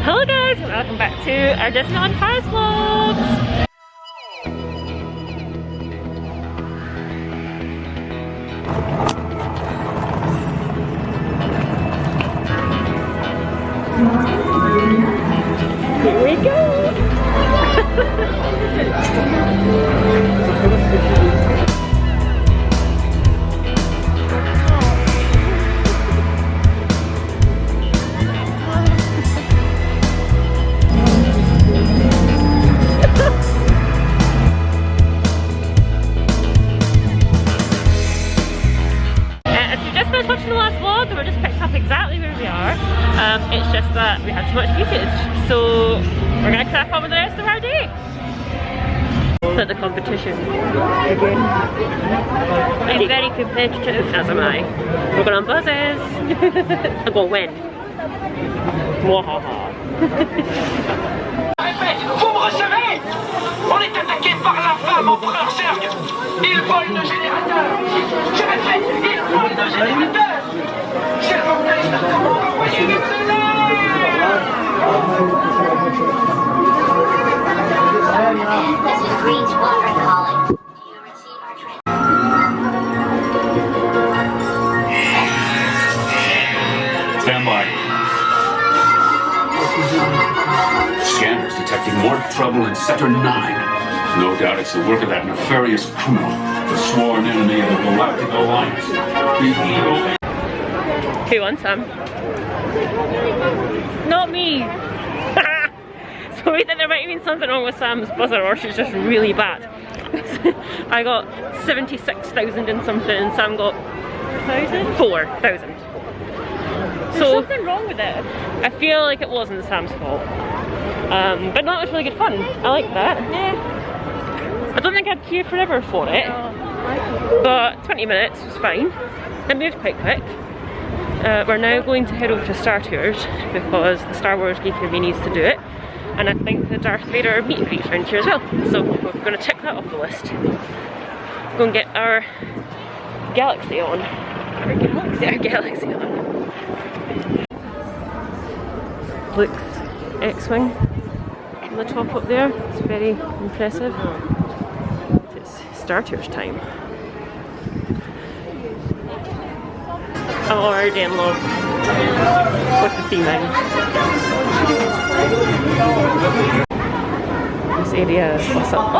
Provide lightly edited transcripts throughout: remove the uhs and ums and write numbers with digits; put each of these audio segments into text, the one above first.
Hello guys, welcome back to our Disneyland Park vlogs. Here we go. Watching the last vlog, we just picked up exactly where we are. It's just that we had too much usage, so we're gonna crack on with the rest of our day. At the competition again. I'm very competitive, as am I. We're going on buses. I'm gonna win. Mwah. Vous me recevez? On est attaqué par l'infâme empereur Serge. Il vole nos générateurs. Je répète, il vole nos générateurs. S'il vous plaît, envoyez-nous de This is Green Squadron calling. Do you receive our train? Stand by. Scanners detecting more trouble in Sector 9. No doubt it's the work of that nefarious criminal, the sworn enemy of the Galactic Alliance. The evil... Who won, Sam? Not me! So we think there might have been something wrong with Sam's buzzer, or she's just really bad. I got 76,000 and something and Sam got 4,000. There's So something wrong with it. I feel like it wasn't Sam's fault. But no, it was really good fun. I like that. Yeah. I don't think I'd queue forever for it, but 20 minutes was fine. It moved quite quick. We're now going to head over to Star Tours because the Star Wars Geek of Me needs to do it, and I think the Darth Vadar meet and greet's around here as well. So we're going to tick that off the list. Go and get our galaxy on. Our galaxy on. Looks X-Wing on the top up there. It's very impressive. It's Star Tours time. I'm already in love with the theming. This area is what's up.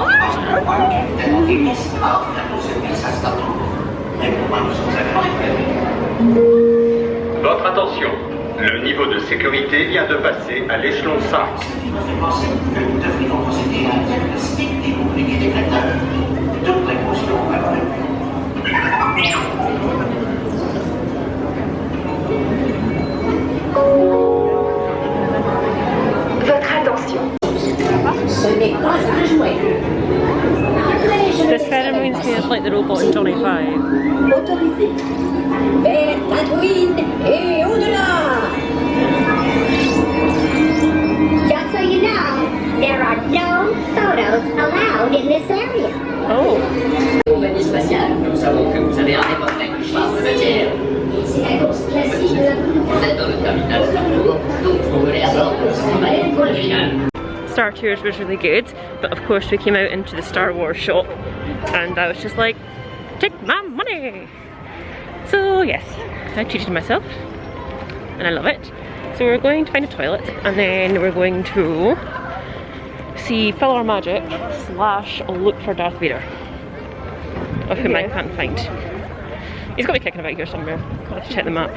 Votre attention, le niveau de sécurité vient de passer à l'échelon 5. Nous pensez que nous devrions procéder à un diagnostic des boucliers déflecteurs. Toute précaution prévue. Votre attention. Ce n'est pas un jouet. This kind of reminds me of like the robot in Johnny 5. Autorisé. Vers Tatooine et au-delà. Just so you know, there are no photos allowed in this area. Oh. Compagnie spatiale, nous savons que vous avez un évoqué par de matière. C'est la course classique de la Vous êtes dans le terminal Star, donc vous venez à bord de ce pour le final. Star Tours was really good, but of course we came out into the Star Wars shop and I was just like, take my money! So yes, I treated myself and I love it. So we're going to find a toilet and then we're going to see Fill Our Magic / look for Darth Vadar, of whom I can't find. He's got to be kicking about here somewhere. I'll have to check the map.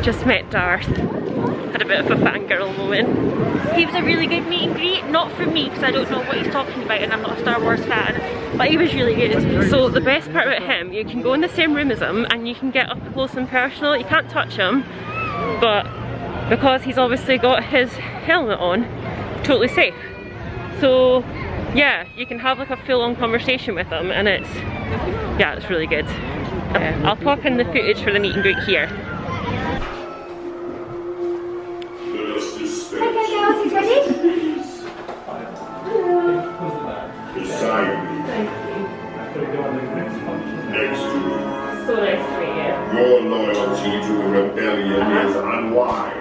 Just met Darth. Had a bit of a fangirl moment. He was a really good meet and greet, not for me because I don't know what he's talking about and I'm not a Star Wars fan, but he was really good. So the best part about him, you can go in the same room as him and you can get up close and personal. You can't touch him, but because he's obviously got his helmet on, totally safe. So yeah, you can have like a full-on conversation with him and it's really good. I'll pop in the footage for the meet and greet here. Next to So nice to meet you. your loyalty to the rebellion is unwise.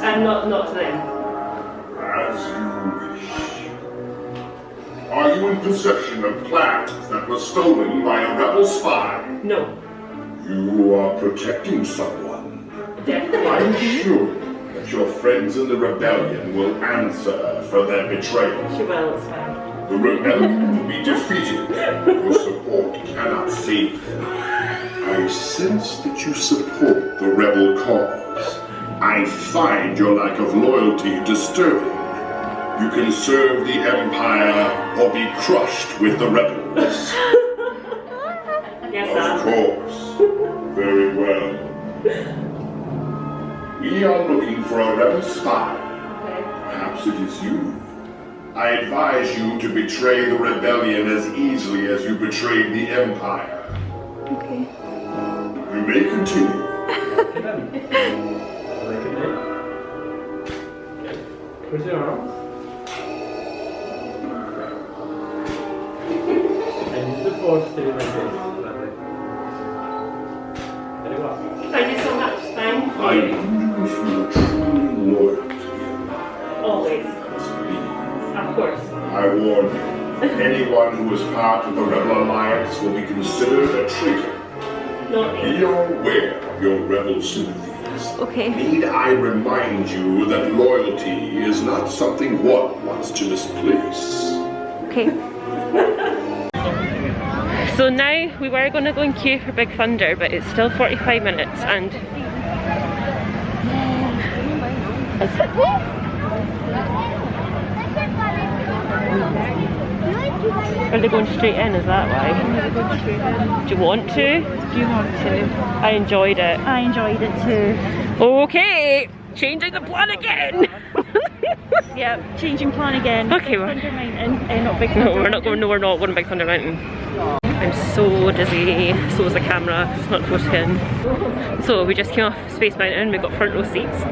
And And not to them. As you wish. Are you in possession of plans that were stolen by a rebel spy? No. You are protecting someone. Definitely. I'm sure that your friends in the rebellion will answer for their betrayal. She will, it's fine. The rebellion will be defeated. Your support cannot save them. I sense that you support the rebel cause. I find your lack of loyalty disturbing. You can serve the Empire or be crushed with the rebels. Yes, Of course. Very well. We are looking for a rebel spy. Perhaps it is you. I advise you to betray the rebellion as easily as you betrayed the Empire. Okay. You may continue. Where's your arms? And the force stay like this. Very well. Thank you so much. Thank I you. wonder if you are truly loyal to the Empire. Always. Of course. I warn you, anyone who is part of the Rebel Alliance will be considered a traitor. Not me. Be aware of your rebel sympathies. Okay. Need I remind you that loyalty is not something one wants to misplace? Okay. So now we were going to go and queue for Big Thunder, but it's still 45 minutes and are they going straight in? Is that why? Do you want to? Do you want to? I enjoyed it. I enjoyed it too. Okay, changing the plan again. Yep, changing plan again. Okay, Big well. Thunder Mountain, not Big Thunder. No, we're not going. No, we're not going to Big Thunder Mountain. I'm so dizzy. So is the camera. It's not focusing. So we just came off Space Mountain. We got front row seats.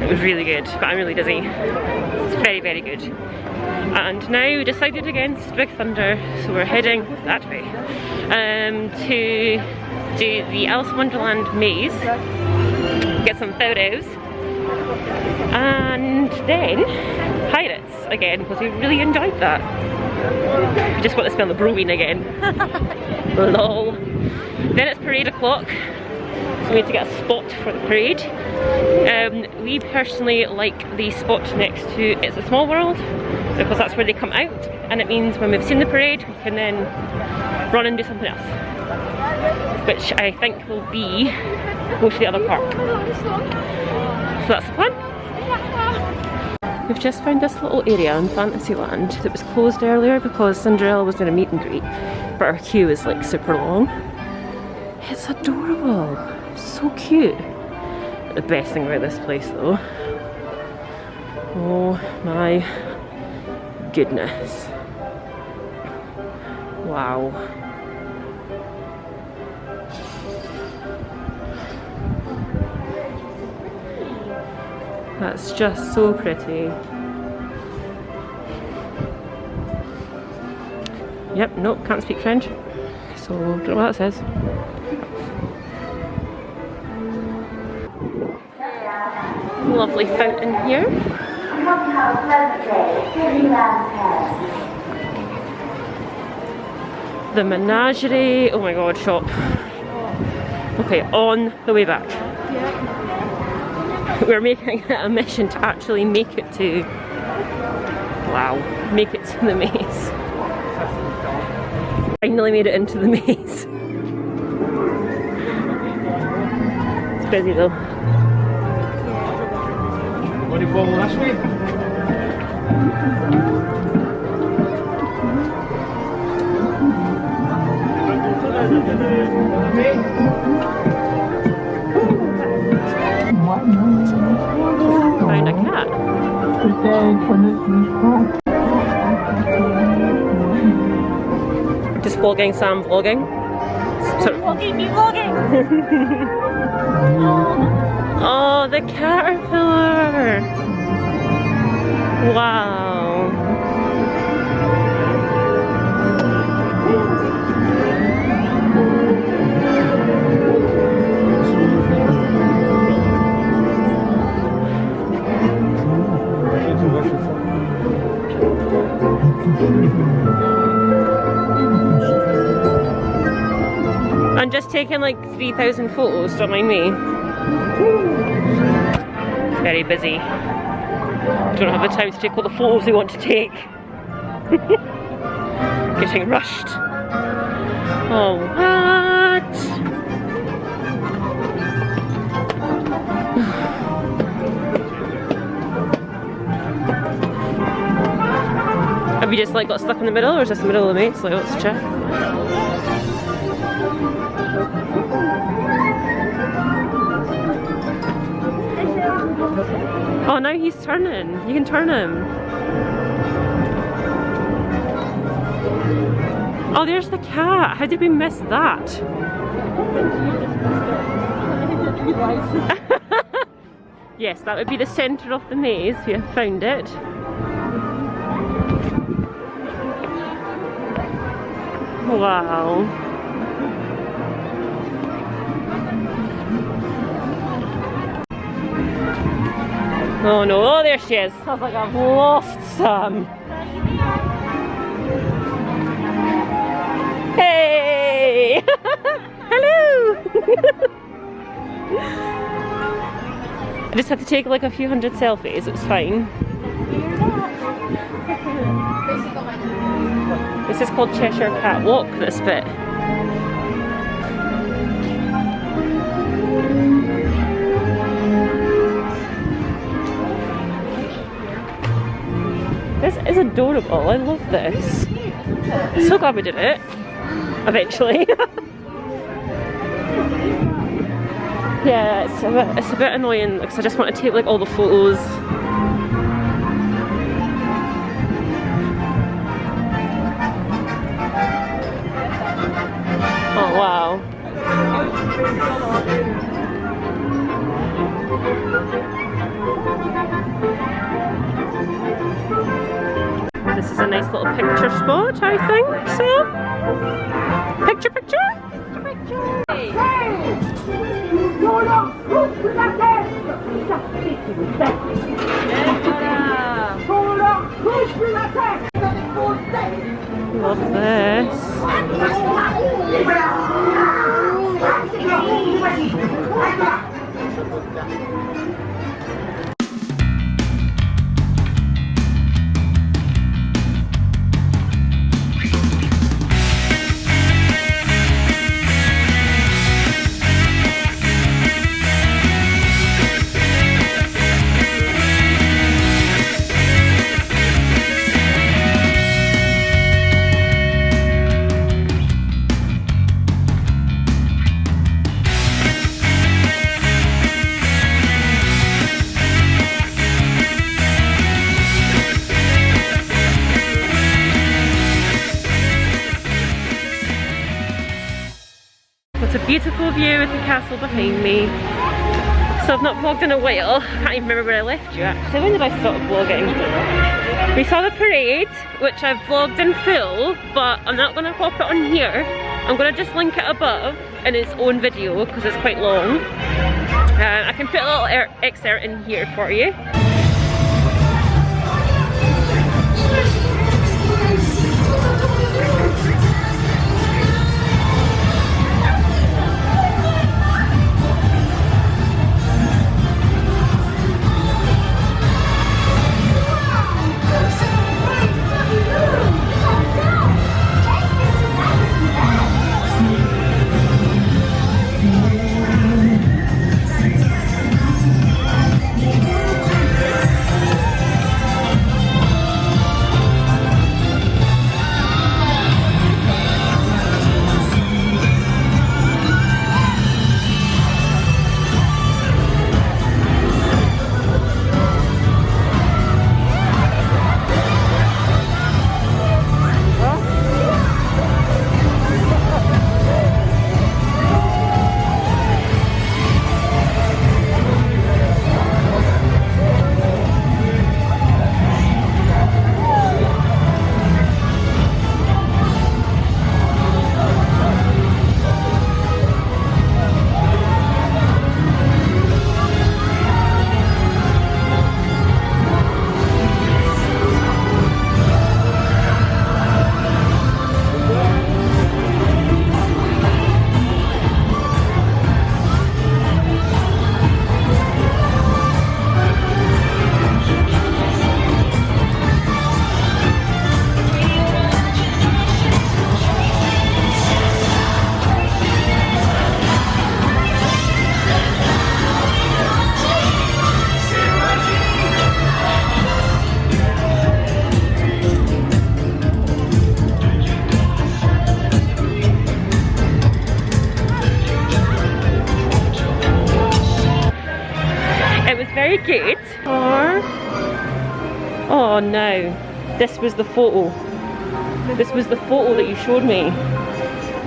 It was really good, but I'm really dizzy. It's very, very good. And now we decided against Big Thunder, so we're heading that way to do the Alice in Wonderland maze, get some photos, and then Pirates again, because we really enjoyed that. We just want to smell the brewing again. Lol. Then it's parade o'clock, so we need to get a spot for the parade. We personally like the spot next to It's a Small World, because that's where they come out, and it means when we've seen the parade we can then run and do something else, which I think will be go to the other park. So that's the plan. We've just found this little area in Fantasyland that was closed earlier because Cinderella was doing a meet and greet, but our queue is like super long. It's adorable, so cute. The best thing about this place though, oh my goodness, wow. That's just so pretty. Yep, nope, can't speak French, so don't know what that says. Lovely fountain here. The menagerie, oh my god, shop. Okay, on the way back. We're making it a mission to actually make it to, wow, make it to the maze. Finally made it into the maze. It's busy though. What do you follow last week? Found a cat. Just vlogging, Sam vlogging. Vlogging, me vlogging! Oh, the caterpillar! Wow. I'm just taking like 3,000 photos, don't mind me. Very busy. Don't have the time to take all the photos we want to take. Getting rushed. Oh, what? Have you just like got stuck in the middle, or is this the middle of the mates? Like, let's check. Oh, now he's turning. You can turn him. Oh, there's the cat. How did we miss that? Yes, that would be the centre of the maze. We have found it. Wow. Oh no, oh there she is. I was like, I've lost some. Hey! Hello! I just had to take like a few hundred selfies, it's fine. This is called Cheshire Cat Walk, this bit. This is adorable, I love this. So glad we did it. Eventually. Yeah, it's a bit annoying because I just want to take like all the photos. Oh wow. This is a nice little picture spot, I think so. Picture, picture? Love this. It's a beautiful view with the castle behind me. So I've not vlogged in a while. I can't even remember where I left you actually. When did I stop vlogging? We saw the parade, which I've vlogged in full, but I'm not going to pop it on here. I'm going to just link it above in its own video because it's quite long. I can put a little excerpt in here for you. Oh no, this was the photo. This was the photo that you showed me.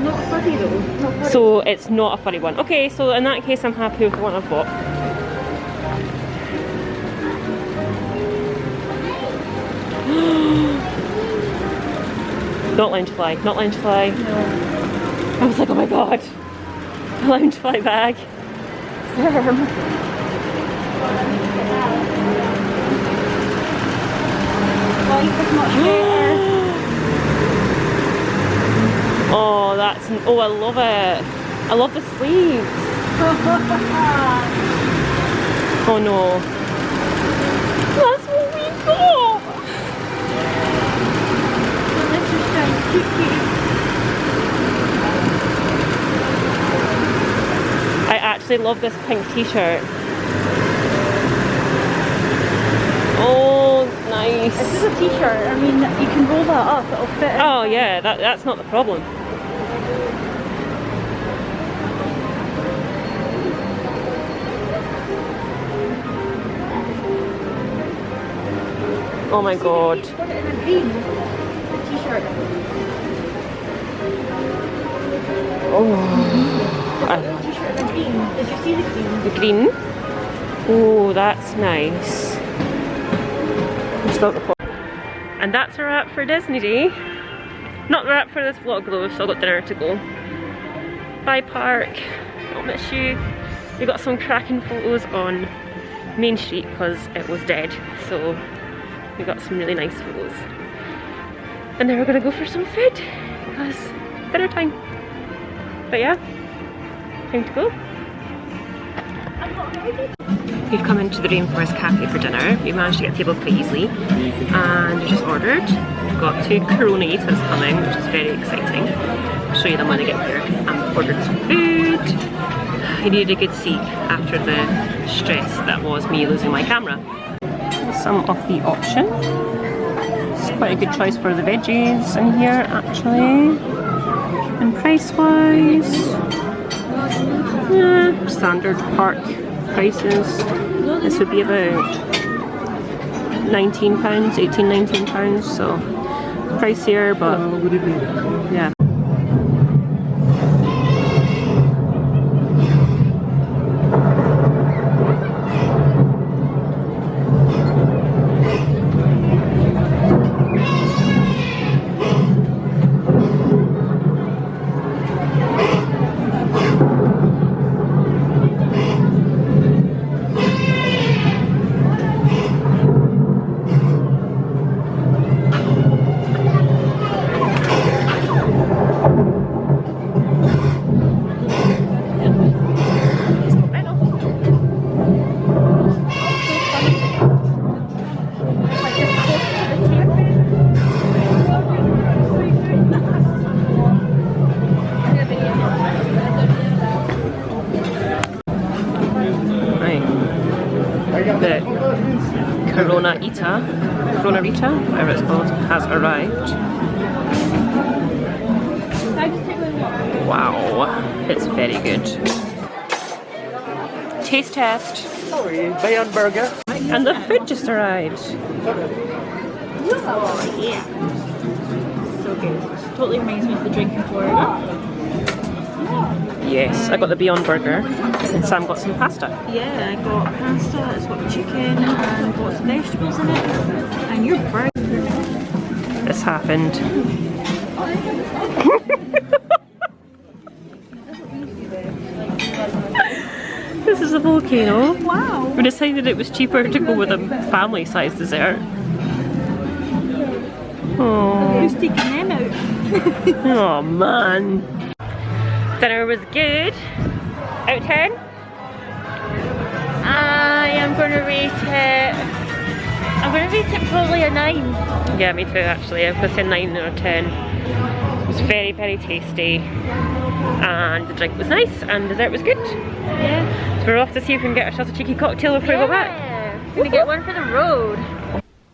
Not furry though. Not furry. So it's not a furry one. Okay, so in that case I'm happy with the one I've got. Not loungefly, not loungefly. No. I was like, oh my god, a loungefly bag. Life is much better. Oh, that's, oh, I love it. I love the sleeves. Oh no. That's what we got. I actually love this pink t-shirt. Oh, nice. This is a t-shirt. I mean, you can roll that up. It'll fit in. Oh yeah, that's not the problem. Oh my god. Got it in a green t-shirt. Oh. T-shirt in a green. Did you see the green? The green? Oh, that's nice. And that's a wrap for Disney Day. Not the wrap for this vlog though, we've still got dinner to go. Bye park, I'll miss you. We got some cracking photos on Main Street because it was dead, so we got some really nice photos. And then we're gonna go for some food because dinner time. But yeah, time to go. We've come into the Rainforest Cafe for dinner. We managed to get a table quite easily and we just ordered. We've got 2 Coronitas coming, which is very exciting. I'll show you them when I get here. And ordered some food. I needed a good seat after the stress that was me losing my camera. Some of the options. It's quite a good choice for the veggies in here actually. And price wise, yeah, standard park prices. This would be about £19, £18–19, so pricier, but yeah. The Coronarita, whatever it's called, has arrived. Wow, it's very good. Taste test. Sorry, Beyond Burger. And the food just arrived. Oh yeah. So good. Totally reminds me of the drink in Florida. Yes, I got the Beyond Burger and Sam got some pasta. Yeah, I got pasta, it's got chicken and got some vegetables in it. And your burger. This happened. This is a volcano. Wow. We decided it was cheaper to go with a family size dessert. Oh. Who's taking them out? Oh man. Dinner was good. Out of 10? I am going to rate it. I'm going to rate it probably a 9. Yeah, me too actually. I'm going to say 9 out of 10. It was very, very tasty. And the drink was nice and dessert was good. Yeah. So we're off to see if we can get ourselves a cheeky cocktail before we go back. We're going to get one for the road.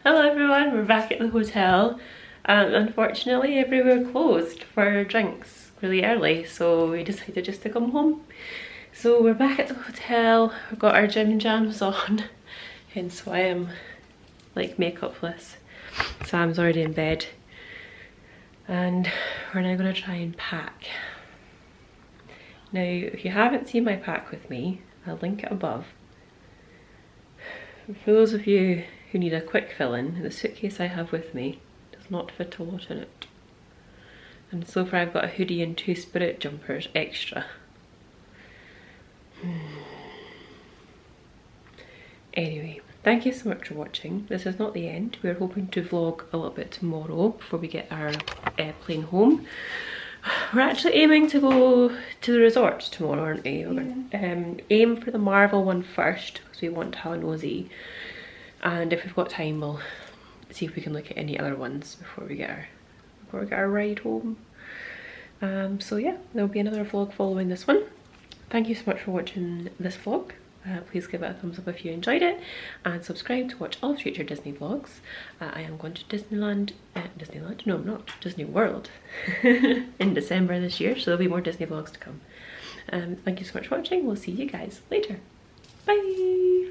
Hello everyone, we're back at the hotel. Unfortunately everywhere closed for drinks really early, so we decided just to come home. So we're back at the hotel, we've got our gym jams on, hence why I'm like makeupless. Sam's already in bed and we're now going to try and pack. Now if you haven't seen my pack with me, I'll link it above. For those of you who need a quick fill-in, the suitcase I have with me does not fit a lot in it. And so far I've got a hoodie and 2 spirit jumpers extra. Anyway, thank you so much for watching. This is not the end. We're hoping to vlog a little bit tomorrow before we get our plane home. We're actually aiming to go to the resort tomorrow, aren't we? We're gonna, aim for the Marvel one first because we want to have a nosy. And if we've got time, we'll see if we can look at any other ones before we get our ride home. So yeah, there'll be another vlog following this one. Thank you so much for watching this vlog. Please give it a thumbs up if you enjoyed it and subscribe to watch all future Disney vlogs. I am going to Disneyland, no I'm not, Disney World in December this year, so there'll be more Disney vlogs to come. Thank you so much for watching. We'll see you guys later. Bye!